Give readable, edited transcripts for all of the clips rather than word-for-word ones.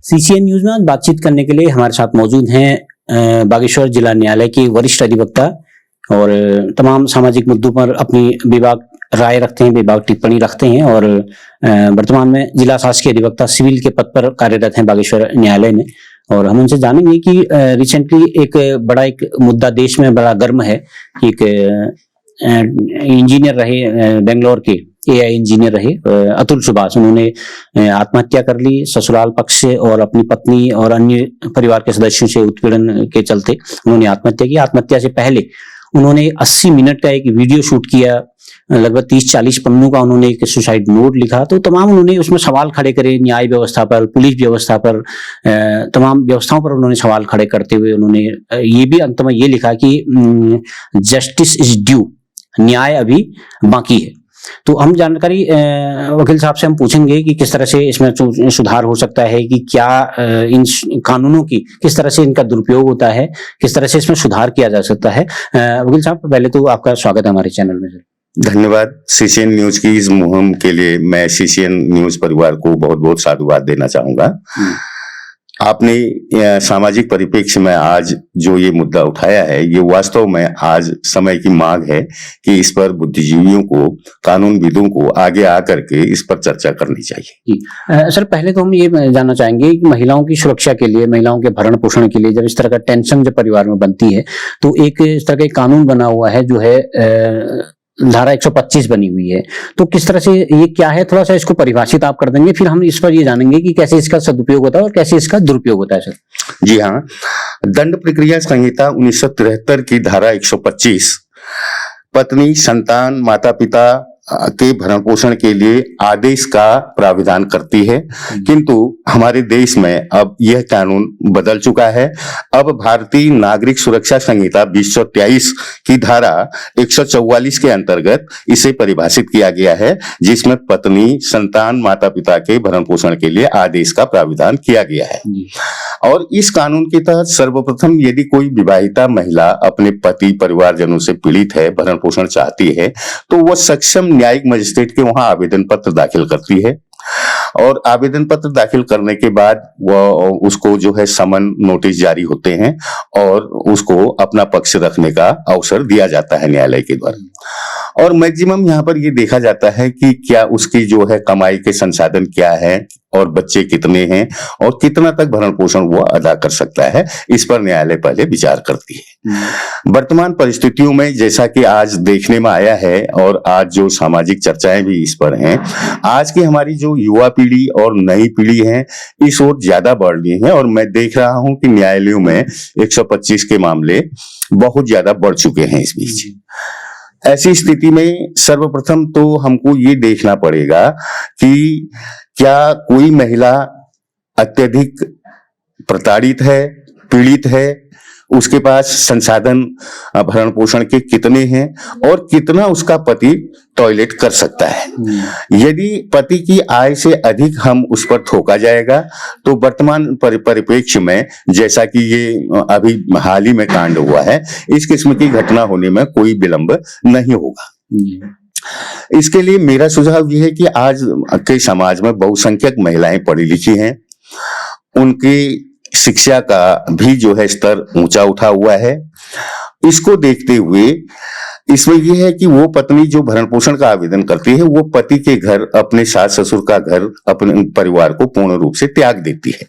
CCN news में आज बातचीत करने के लिए हमारे साथ मौजूद हैं बागेश्वर जिला न्यायालय के वरिष्ठ अधिवक्ता और तमाम सामाजिक मुद्दों पर अपनी विभाग राय रखते हैं, विभाग टिप्पणी रखते हैं और वर्तमान में जिला शासकीय अधिवक्ता सिविल के पद पर कार्यरत हैं बागेश्वर न्यायालय में। और हम उनसे जानेंगे कि रिसेंटली एक मुद्दा देश में बड़ा गर्म है कि एक इंजीनियर रहे बेंगलोर के एआई इंजीनियर रहे अतुल सुभाष, उन्होंने आत्महत्या कर ली ससुराल पक्ष से और अपनी पत्नी और अन्य परिवार के सदस्यों से उत्पीड़न के चलते उन्होंने आत्महत्या की। आत्महत्या से पहले उन्होंने 80 मिनट का एक वीडियो शूट किया, लगभग 30-40 पन्नों का उन्होंने एक सुसाइड नोट लिखा। तो तमाम उन्होंने उसमें सवाल खड़े करे न्याय व्यवस्था पर, पुलिस व्यवस्था पर, तमाम व्यवस्थाओं पर उन्होंने सवाल खड़े करते हुए उन्होंने ये भी अंत में ये लिखा कि जस्टिस इज ड्यू, न्याय अभी बाकी है। तो हम जानकारी वकील साहब से हम पूछेंगे कि किस तरह से इसमें सुधार हो सकता है, कि क्या इन कानूनों की किस तरह से इनका दुरुपयोग होता है, किस तरह से इसमें सुधार किया जा सकता है। वकील साहब पहले तो आपका स्वागत है हमारे चैनल में। धन्यवाद। सीसीएन न्यूज की इस मुहिम के लिए मैं सीसीएन न्यूज परिवार को बहुत बहुत साधुवाद देना चाहूंगा। आपने सामाजिक परिप्रेक्ष्य में आज जो ये मुद्दा उठाया है, ये वास्तव में आज समय की मांग है कि इस पर बुद्धिजीवियों को, कानूनविदों को आगे आकर के इस पर चर्चा करनी चाहिए। सर पहले तो हम ये जानना चाहेंगे कि महिलाओं की सुरक्षा के लिए, महिलाओं के भरण पोषण के लिए जब इस तरह का टेंशन जब परिवार में बनती है तो एक इस तरह का कानून बना हुआ है जो है धारा 125 बनी हुई है। तो किस तरह से ये क्या है, थोड़ा सा इसको परिभाषित आप कर देंगे, फिर हम इस पर ये जानेंगे कि कैसे इसका सदुपयोग होता है और कैसे इसका दुरुपयोग होता है। सर जी हाँ, दंड प्रक्रिया संहिता 1973 की धारा 125 पत्नी, संतान, माता पिता के भरण पोषण के लिए आदेश का प्राविधान करती है, किंतु हमारे देश में अब यह कानून बदल चुका है। अब भारतीय नागरिक सुरक्षा संहिता 2023 की धारा 144 के अंतर्गत इसे परिभाषित किया गया है, जिसमें पत्नी, संतान, माता पिता के भरण पोषण के लिए आदेश का प्राविधान किया गया है। और इस कानून के तहत सर्वप्रथम यदि कोई विवाहिता महिला अपने पति, परिवारजनों से पीड़ित है, भरण पोषण चाहती है, तो वह सक्षम न्यायिक मजिस्ट्रेट के वहां आवेदन पत्र दाखिल करती है और आवेदन पत्र दाखिल करने के बाद वह उसको जो है समन नोटिस जारी होते हैं और उसको अपना पक्ष रखने का अवसर दिया जाता है न्यायालय के द्वारा। और मैक्सिमम यहाँ पर ये देखा जाता है कि क्या उसकी जो है कमाई के संसाधन क्या है और बच्चे कितने हैं और कितना तक भरण पोषण वो अदा कर सकता है, इस पर न्यायालय पहले विचार करती है। वर्तमान परिस्थितियों में जैसा कि आज देखने में आया है और आज जो सामाजिक चर्चाएं भी इस पर हैं, आज की हमारी जो युवा पीढ़ी और नई पीढ़ी है इस ओर ज्यादा बढ़ रही है और मैं देख रहा हूं कि न्यायालयों में 125 के मामले बहुत ज्यादा बढ़ चुके हैं इस बीच। ऐसी स्थिति में सर्वप्रथम तो हमको ये देखना पड़ेगा कि क्या कोई महिला अत्यधिक प्रताड़ित है, पीड़ित है, उसके पास संसाधन भरण पोषण के कितने हैं और कितना उसका पति टॉयलेट कर सकता है। यदि पति की आय से अधिक हम उस पर थोका जाएगा तो वर्तमान परिप्रेक्ष्य में, जैसा कि ये अभी हाल ही में कांड हुआ है, इस किस्म की घटना होने में कोई विलंब नहीं होगा। इसके लिए मेरा सुझाव यह है कि आज के समाज में बहुसंख्यक महिलाएं पढ़ी लिखी हैं, उनकी शिक्षा का भी जो है स्तर ऊंचा उठा हुआ है। इसको देखते हुए इसमें यह है कि वो पत्नी जो भरण पोषण का आवेदन करती है वो पति के घर, अपने सास ससुर का घर, अपने परिवार को पूर्ण रूप से त्याग देती है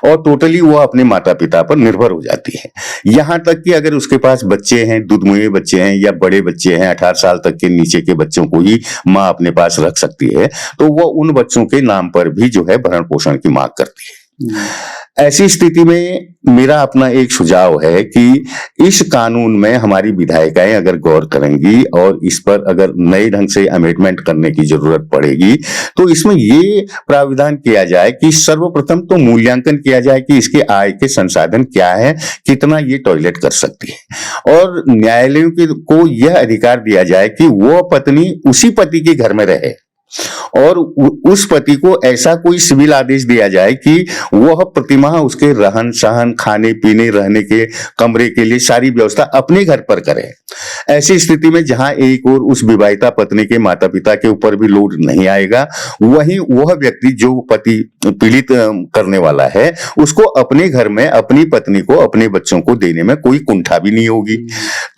और टोटली वो अपने माता पिता पर निर्भर हो जाती है। यहाँ तक कि अगर उसके पास बच्चे हैं, दूधमुहे बच्चे हैं या बड़े बच्चे हैं, 18 साल तक के नीचे के बच्चों को ही माँ अपने पास रख सकती है, तो वो उन बच्चों के नाम पर भी जो है भरण पोषण की मांग करती है। ऐसी स्थिति में मेरा अपना एक सुझाव है कि इस कानून में हमारी विधायिकाएं अगर गौर करेंगी और इस पर अगर नए ढंग से अमेंडमेंट करने की जरूरत पड़ेगी तो इसमें ये प्राविधान किया जाए कि सर्वप्रथम तो मूल्यांकन किया जाए कि इसके आय के संसाधन क्या है, कितना ये टॉयलेट कर सकती है, और न्यायालयों को यह अधिकार दिया जाए कि वो पत्नी उसी पति के घर में रहे और उस पति को ऐसा कोई सिविल आदेश दिया जाए कि वह प्रतिमाह उसके रहन सहन, खाने पीने, रहने के कमरे के लिए सारी व्यवस्था अपने घर पर करे। ऐसी स्थिति में जहां एक और उस विवाहिता पत्नी के माता पिता के ऊपर भी लोड नहीं आएगा, वहीं वह व्यक्ति जो पति पीड़ित करने वाला है उसको अपने घर में अपनी पत्नी को, अपने बच्चों को देने में कोई कुंठा भी नहीं होगी।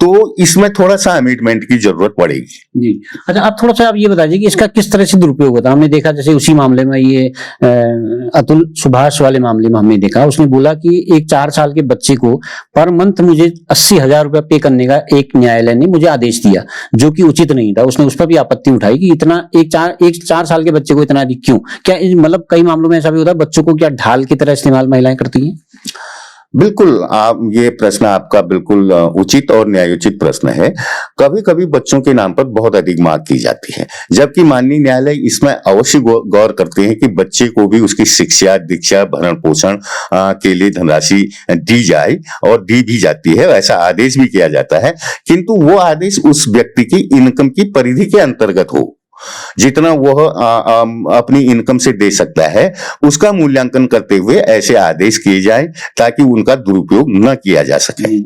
तो इसमें थोड़ा सा अमेंडमेंट की जरूरत पड़ेगी। जी। अच्छा, आप थोड़ा सा आप ये बताइए कि इसका किस तरह से दुरुपयोग होता है। हमने देखा जैसे उसी मामले में ये अतुल सुभाष वाले मामले में हमने देखा, उसने बोला कि एक 4 साल के बच्चे को पर मंथ मुझे 80,000 रुपया पे करने का एक न्यायालय ने मुझे आदेश दिया, जो कि उचित नहीं था। उसने उस पर भी आपत्ति उठाई कि इतना एक 4 साल के बच्चे को इतना अधिक क्यों? क्या मतलब कई मामलों में ऐसा भी होता है, बच्चों को क्या ढाल की तरह इस्तेमाल महिलाएं करती हैं? बिल्कुल, आप ये प्रश्न आपका बिल्कुल उचित और न्यायोचित प्रश्न है। कभी कभी बच्चों के नाम पर बहुत अधिक मांग की जाती है, जबकि माननीय न्यायालय इसमें अवश्य गौर करते हैं कि बच्चे को भी उसकी शिक्षा, दीक्षा, भरण पोषण के लिए धनराशि दी जाए, और दी भी जाती है, ऐसा आदेश भी किया जाता है। किंतु वो आदेश उस व्यक्ति की इनकम की परिधि के अंतर्गत हो, जितना वह अपनी इनकम से दे सकता है उसका मूल्यांकन करते हुए ऐसे आदेश किए जाए ताकि उनका दुरुपयोग न किया जा सके।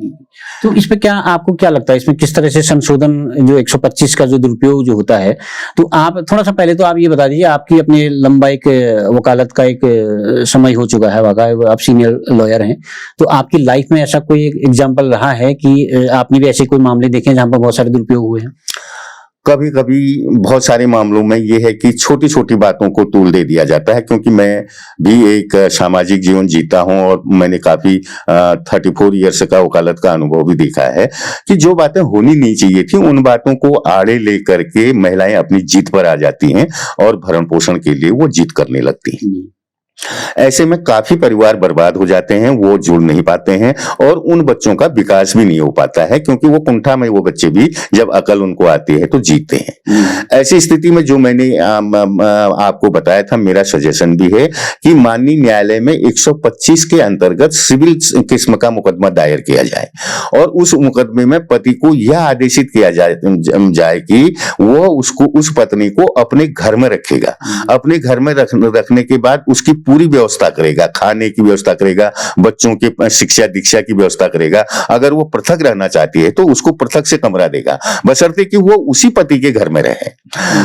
तो इस पे क्या आपको क्या लगता है, इसमें किस तरह से संशोधन जो 125 का जो दुरुपयोग जो होता है, तो आप थोड़ा सा पहले तो आप ये बता दीजिए, आपकी अपने लंबा एक वकालत का एक समय हो चुका है, आप सीनियर लॉयर हैं, तो आपकी लाइफ में ऐसा कोई एग्जाम्पल रहा है कि आपने भी ऐसे कोई मामले देखे जहां पर बहुत सारे दुरुपयोग हुए हैं? कभी कभी बहुत सारे मामलों में यह है कि छोटी छोटी बातों को तूल दे दिया जाता है, क्योंकि मैं भी एक सामाजिक जीवन जीता हूं और मैंने काफी 34 ईयर्स का वकालत का अनुभव भी देखा है कि जो बातें होनी नहीं चाहिए थी उन बातों को आड़े लेकर के महिलाएं अपनी जीत पर आ जाती हैं और भरण पोषण के लिए वो जीत करने लगती हैं। ऐसे में काफी परिवार बर्बाद हो जाते हैं, वो जुड़ नहीं पाते हैं और उन बच्चों का विकास भी नहीं हो पाता है, क्योंकि वो कुंठा में वो बच्चे भी जब अकल उनको आती है तो जीतते हैं। ऐसी स्थिति में जो मैंने आपको बताया था, मेरा सजेशन भी है कि माननीय न्यायालय में 125 के अंतर्गत सिविल किस्म का मुकदमा दायर किया जाए और उस मुकदमे में पति को यह आदेशित किया जाए कि वो उस पत्नी को अपने घर में रखेगा, अपने घर में रखने के बाद उसकी पूरी व्यवस्था करेगा, खाने की व्यवस्था करेगा, बच्चों के शिक्षा दीक्षा की व्यवस्था करेगा। अगर वो पृथक रहना चाहती है तो उसको पृथक से कमरा देगा, बशर्ते कि वो उसी पति के घर में रहे।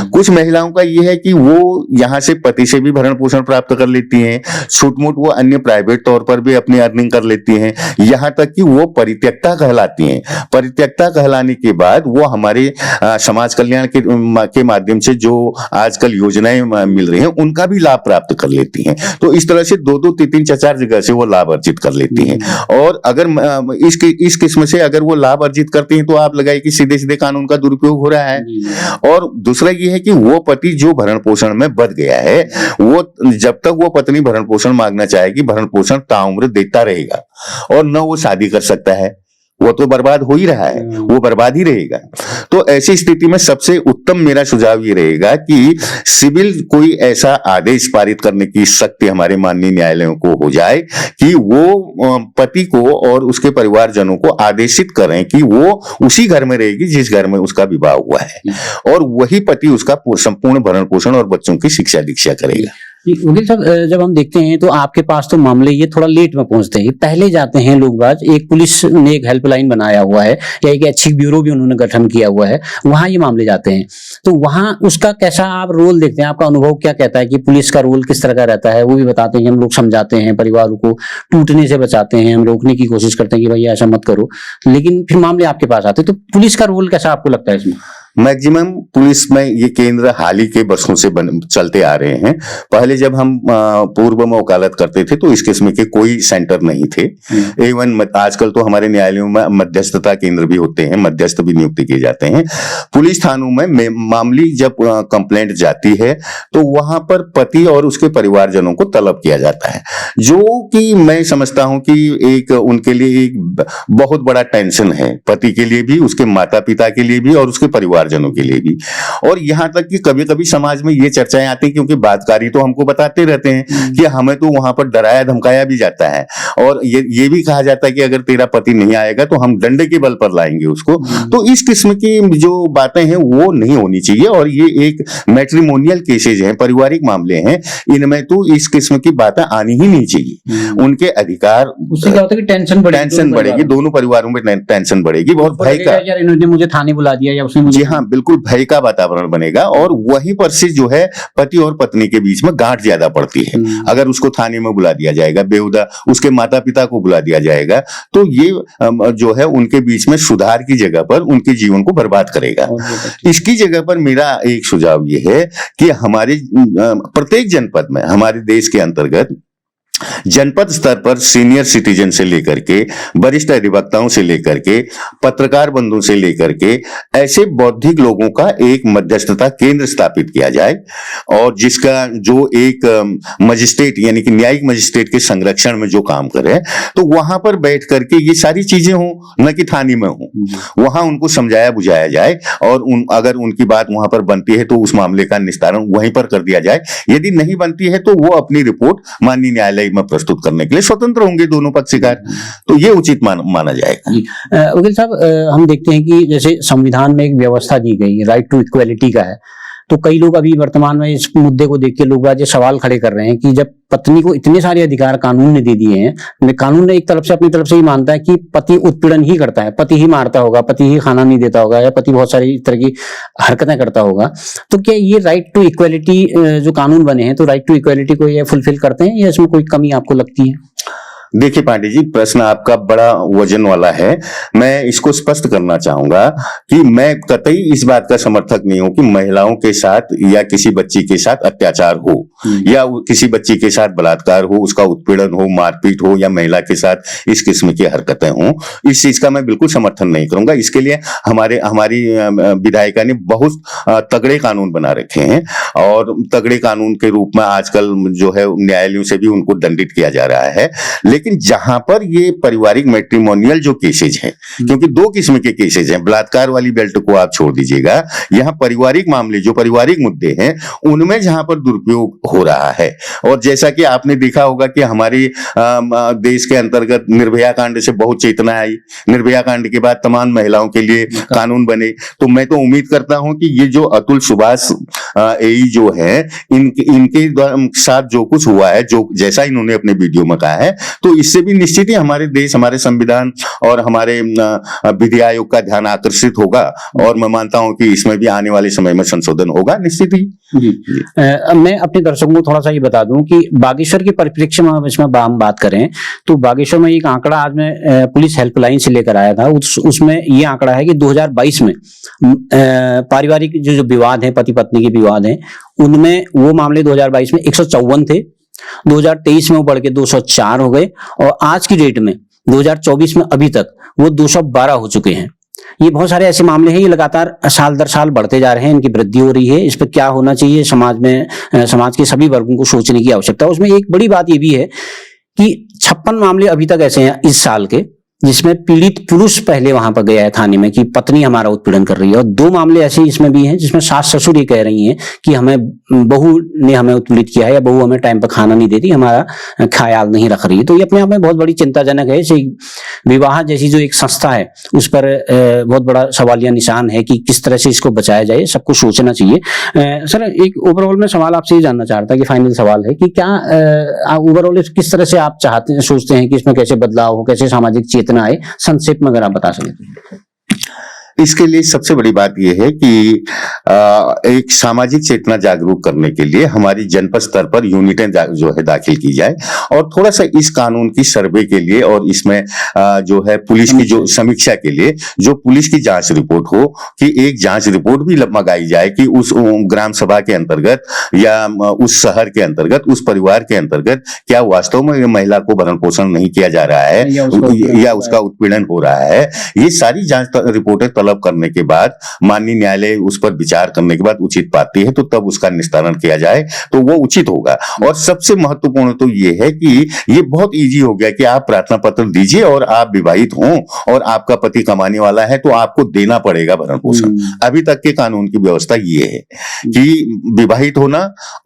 कुछ महिलाओं का ये है कि वो यहाँ से पति से भी भरण पोषण प्राप्त कर लेती हैं, छोट मोट वो अन्य प्राइवेट तौर पर भी अपनी अर्निंग कर लेती हैं, यहाँ तक कि वो परित्यक्ता कहलाती हैं। परित्यक्ता कहलाने के बाद वो हमारे समाज कल्याण के माध्यम से जो आजकल योजनाएं मिल रही हैं उनका भी लाभ प्राप्त कर लेती हैं। तो इस तरह से 2-2, 3-3, 4-4 जगह से वो लाभ अर्जित कर लेती हैं। और अगर इस किस्म से अगर वो लाभ अर्जित करती हैं तो आप लगाइए कि सीधे सीधे कानून का दुरुपयोग हो रहा है। और दूसरा ये है कि वो पति जो भरण पोषण में बच गया है, वो जब तक वो पत्नी भरण पोषण मांगना चाहेगी, भरण पोषण ताउम्र देता रहेगा और न वो शादी कर सकता है। वो तो बर्बाद हो ही रहा है, वो बर्बाद ही रहेगा। तो ऐसी स्थिति में सबसे उत्तम मेरा सुझाव ये रहेगा कि सिविल कोई ऐसा आदेश पारित करने की शक्ति हमारे माननीय न्यायालयों को हो जाए कि वो पति को और उसके परिवारजनों को आदेशित करें कि वो उसी घर में रहेगी जिस घर में उसका विवाह हुआ है और वही पति उसका संपूर्ण भरण पोषण और बच्चों की शिक्षा दीक्षा करेगा। वकील साहब, जब हम देखते हैं तो आपके पास तो मामले ये थोड़ा लेट में पहुंचते हैं, पहले जाते हैं लोग बाज, एक पुलिस ने एक हेल्पलाइन बनाया हुआ है या एक ऐच्छिक ब्यूरो भी उन्होंने गठन किया हुआ है, वहां ये मामले जाते हैं। तो वहां उसका कैसा आप रोल देखते हैं, आपका अनुभव क्या कहता है कि पुलिस का रोल किस तरह का रहता है? वो भी बताते हैं, हम लोग समझाते हैं, परिवारों को टूटने से बचाते हैं, हम रोकने की कोशिश करते हैं कि भैया ऐसा मत करो, लेकिन फिर मामले आपके पास आते हैं। तो पुलिस का रोल कैसा आपको लगता है इसमें? मैक्सिमम पुलिस में ये केंद्र हाल ही के वर्षों से चलते आ रहे हैं। पहले जब हम पूर्व में वकालत करते थे तो इस किस्म के कोई सेंटर नहीं थे। इवन आजकल तो हमारे न्यायालयों में मध्यस्थता केंद्र भी होते हैं, मध्यस्थ भी नियुक्त किए जाते हैं। पुलिस थानों में मामली जब कंप्लेंट जाती है तो वहां पर पति और उसके परिवारजनों को तलब किया जाता है, जो कि मैं समझता हूं कि एक उनके लिए एक बहुत बड़ा टेंशन है, पति के लिए भी, उसके माता पिता के लिए भी और उसके परिवार परिवारजनों के लिए भी। और यहाँ तक कि कभी कभी समाज में ये चर्चाएं आती हैं, क्योंकि बातकारी तो हमको बताते रहते हैं कि हमें तो वहां पर डराया धमकाया भी जाता है, और ये भी कहा जाता है कि अगर तेरा पति नहीं आएगा तो हम डंडे के बल पर लाएंगे उसको। तो इस किस्म की जो बातें हैं वो नहीं होनी चाहिए, और ये एक मैट्रिमोनियल केसेज हैं, पारिवारिक मामले हैं, इनमें तो इस किस्म की बातें आनी ही नहीं चाहिए। उनके अधिकार, उससे क्या होता है कि टेंशन बढ़ेगी, दोनों परिवारों में टेंशन बढ़ेगी, बहुत भय का, यार इन्होंने मुझे थाने बुला दिया या उसने मुझे, जी हाँ, बिल्कुल भय का वातावरण बनेगा, और वहीं पर से जो है पति और पत्नी के बीच में गांठ ज्यादा पड़ती है। अगर उसको थाने में बुला दिया जाएगा बेहुदा, उसके माता पिता को बुला दिया जाएगा, तो ये जो है उनके बीच में सुधार की जगह पर उनके जीवन को बर्बाद करेगा। इसकी जगह पर मेरा एक सुझाव ये है कि हमारे प्रत्येक जनपद में, हमारे देश के अंतर्गत जनपद स्तर पर सीनियर सिटीजन से लेकर के, वरिष्ठ अधिवक्ताओं से लेकर के, पत्रकार बंधुओं से लेकर के, ऐसे बौद्धिक लोगों का एक मध्यस्थता केंद्र स्थापित किया जाए, और जिसका जो एक मजिस्ट्रेट यानी कि न्यायिक मजिस्ट्रेट के संरक्षण में जो काम करे, तो वहां पर बैठ करके ये सारी चीजें हों, न कि थाने में हो, वहां उनको समझाया बुझाया जाए, और अगर उनकी बात वहां पर बनती है तो उस मामले का निस्तारण वहीं पर कर दिया जाए। यदि नहीं बनती है तो वो अपनी रिपोर्ट माननीय न्यायालय में प्रस्तुत करने के लिए स्वतंत्र होंगे दोनों पक्षकार, तो ये उचित माना जाएगा। वकील साहब, हम देखते हैं कि जैसे संविधान में एक व्यवस्था दी गई राइट टू इक्वलिटी का है, तो कई लोग अभी वर्तमान में इस मुद्दे को देख के लोग आज ये सवाल खड़े कर रहे हैं कि जब पत्नी को इतने सारे अधिकार कानून ने दे दिए हैं, कानून ने एक तरफ से अपनी तरफ से ही मानता है कि पति उत्पीड़न ही करता है, पति ही मारता होगा, पति ही खाना नहीं देता होगा, या पति बहुत सारी तरह की हरकतें करता होगा, तो क्या ये राइट टू इक्वलिटी जो कानून बने हैं, तो राइट टू इक्वलिटी को ये फुलफिल करते हैं, या इसमें कोई कमी आपको लगती है? देखिए पांडे जी, प्रश्न आपका बड़ा वजन वाला है। मैं इसको स्पष्ट करना चाहूंगा कि मैं कतई इस बात का समर्थक नहीं हूं कि महिलाओं के साथ या किसी बच्ची के साथ अत्याचार हो, या किसी बच्ची के साथ बलात्कार हो, उसका उत्पीड़न हो, मारपीट हो, या महिला के साथ इस किस्म की हरकतें हों। इस चीज का मैं बिल्कुल समर्थन नहीं करूंगा। इसके लिए हमारी विधायिका ने बहुत तगड़े कानून बना रखे हैं, और तगड़े कानून के रूप में आजकल जो है न्यायालयों से भी उनको दंडित किया जा रहा है। लेकिन जहां पर ये पारिवारिक मैट्रिमोनियल जो केसेज हैं, क्योंकि दो किस्म के केसेज हैं, बलात्कार वाली बेल्ट को आप छोड़ दीजिएगा, यहां पारिवारिक मामले जो पारिवारिक मुद्दे हैं उनमें जहां पर दुरुपयोग हो रहा है। और जैसा कि आपने देखा होगा कि हमारे देश के अंतर्गत निर्भया कांड से बहुत चेतना आई, निर्भया कांड के बाद तमाम महिलाओं के लिए कानून बने। तो मैं तो उम्मीद करता हूं कि ये जो अतुल सुभाष एई जो है, इनके साथ जो कुछ हुआ है, जो जैसा इन्होंने अपने वीडियो में कहा है, तो इससे भी निश्चित ही हमारे देश, हमारे संविधान और हमारे विधि आयोग का ध्यान आकर्षित होगा, और मैं मानता हूं कि इसमें भी आने वाले समय में संशोधन होगा निश्चित ही। मैं अपने दर्शकों को थोड़ा सा ये बता दूं कि बागेश्वर के परिप्रेक्ष्य में इसमें हम बात करें तो बागेश्वर में एक आंकड़ा आज मैं पुलिस हेल्पलाइन से लेकर आया था, उसमें ये आंकड़ा है कि 2022 में पारिवारिक जो विवाद है, पति पत्नी के विवाद हैं, उनमें वो मामले 2022 में 154 थे, 2023 में वो बढ़ के 204 हो गए, और आज की डेट में 2024 में अभी तक वो 212 हो चुके हैं। ये बहुत सारे ऐसे मामले हैं, ये लगातार साल दर साल बढ़ते जा रहे हैं, इनकी वृद्धि हो रही है। इस पर क्या होना चाहिए, समाज में, समाज के सभी वर्गों को सोचने की आवश्यकता है। उसमें एक बड़ी बात ये भी है कि 56 मामले अभी तक ऐसे हैं इस साल के, जिसमें पीड़ित पुरुष पहले वहां पर गया है थाने में कि पत्नी हमारा उत्पीड़न कर रही है, और 2 मामले ऐसे इसमें भी हैं जिसमें सास ससुर ये कह रही हैं कि हमें बहू ने हमें उत्पीड़ित किया है, या बहू हमें टाइम पर खाना नहीं देती, हमारा ख्याल नहीं रख रही है। तो ये अपने आप में बहुत बड़ी चिंताजनक है। विवाह जैसी जो एक संस्था है उस पर बहुत बड़ा सवालिया निशान है कि किस तरह से इसको बचाया जाए, सबको सोचना चाहिए। सर, एक ओवरऑल में सवाल आपसे ये जानना चाहता था कि फाइनल सवाल है कि क्या ओवरऑल किस तरह से आप सोचते हैं कि इसमें कैसे बदलाव हो, कैसे सामाजिक चेतना आए, संक्षेप में अगर आप बता सकें। इसके लिए सबसे बड़ी बात यह है कि एक सामाजिक चेतना जागरूक करने के लिए हमारी जनपद स्तर पर यूनिटें जो है दाखिल की जाए, और थोड़ा सा इस कानून की सर्वे के लिए और इसमें जो है पुलिस की जो समीक्षा के लिए जो पुलिस की जांच रिपोर्ट हो, कि एक जांच रिपोर्ट भी मंगाई जाए कि उस ग्राम सभा के अंतर्गत या उस शहर के अंतर्गत, उस परिवार के अंतर्गत क्या वास्तव में महिला को भरण पोषण नहीं किया जा रहा है या उसका उत्पीड़न हो रहा है। ये सारी जांच रिपोर्टें तलब करने के बाद माननीय न्यायालय उस पर विचार करने के बाद उचित पाती है तो तब उसका निस्तारण किया जाए तो वो उचित होगा। और सबसे महत्वपूर्ण तो ये है कि ये बहुत इजी हो गया कि आप प्रार्थना पत्र दीजिए और आप विवाहित हों और आपका पति कमाने वाला है तो आपको देना पड़ेगा भरण पोषण। अभी तक के कानून की व्यवस्था ये है कि विवाहित होना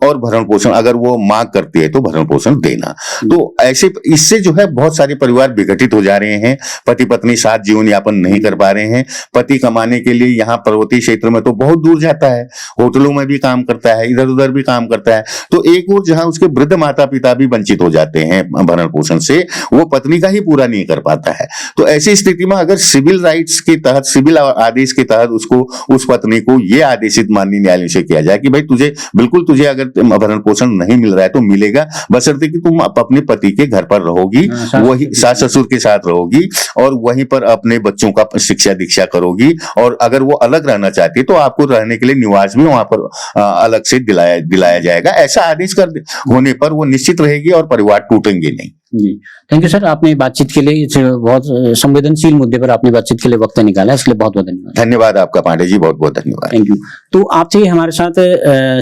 और भरण पोषण अगर वो मांग करती है तो भरण पोषण देना। तो ऐसे इससे जो है बहुत सारे परिवार विघटित हो जा रहे हैं, पति पत्नी साथ जीवन यापन नहीं कर पा रहे हैं। पति कमाने के लिए यहाँ पर्वतीय क्षेत्र में तो बहुत दूर जाता है, होटलों में भी काम करता है, इधर उधर भी काम करता है। तो एक और जहां उसके वृद्ध माता पिता भी वंचित हो जाते हैं भरण पोषण से, वो पत्नी का ही पूरा नहीं कर पाता है। तो ऐसी स्थिति में अगर सिविल राइट्स के तहत, सिविल आदेश के तहत उसको, उस पत्नी को ये आदेशित माननीय न्यायालय से किया जाए कि भाई तुझे अगर भरण पोषण नहीं मिल रहा है तो मिलेगा, बशर्ते कि तुम अपने पति के घर पर रहोगी, वही सास ससुर के साथ रहोगी और वहीं पर अपने बच्चों का शिक्षा दीक्षा करोगी। और अगर वो अलग रहना चाहती है तो आपको रहने के लिए निवास भी वहां पर अलग से दिलाया जाएगा। ऐसा आदेश कर होने पर वो निश्चित रहेगी और परिवार टूटेंगे नहीं। जी, थैंक यू सर, आपने बातचीत के लिए, इस बहुत संवेदनशील मुद्दे पर आपने बातचीत के लिए वक्त निकाला, इसके लिए बहुत बहुत धन्यवाद। धन्यवाद आपका पांडे जी, बहुत बहुत धन्यवाद। Thank you. तो आप थे हमारे साथ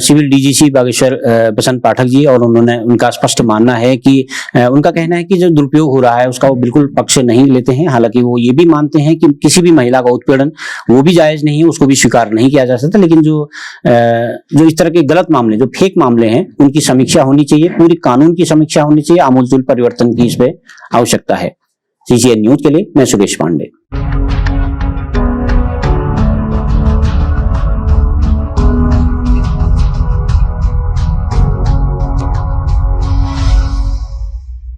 सिविल डीजीसी बागेश्वर बसंत पाठक जी, और उनका स्पष्ट मानना है कि उनका कहना है कि जो दुरुपयोग हो रहा है उसका वो बिल्कुल पक्ष नहीं लेते हैं। हालांकि वो ये भी मानते हैं कि किसी भी महिला का उत्पीड़न वो भी जायज नहीं है, उसको भी स्वीकार नहीं किया जा सकता, लेकिन जो इस तरह के गलत मामले, जो फेक मामले हैं, उनकी समीक्षा होनी चाहिए, पूरी कानून की समीक्षा होनी चाहिए, आमूलचूल परिवर्तन की इस पे आवश्यकता है। CCN न्यूज के लिए मैं सुरेश पांडे।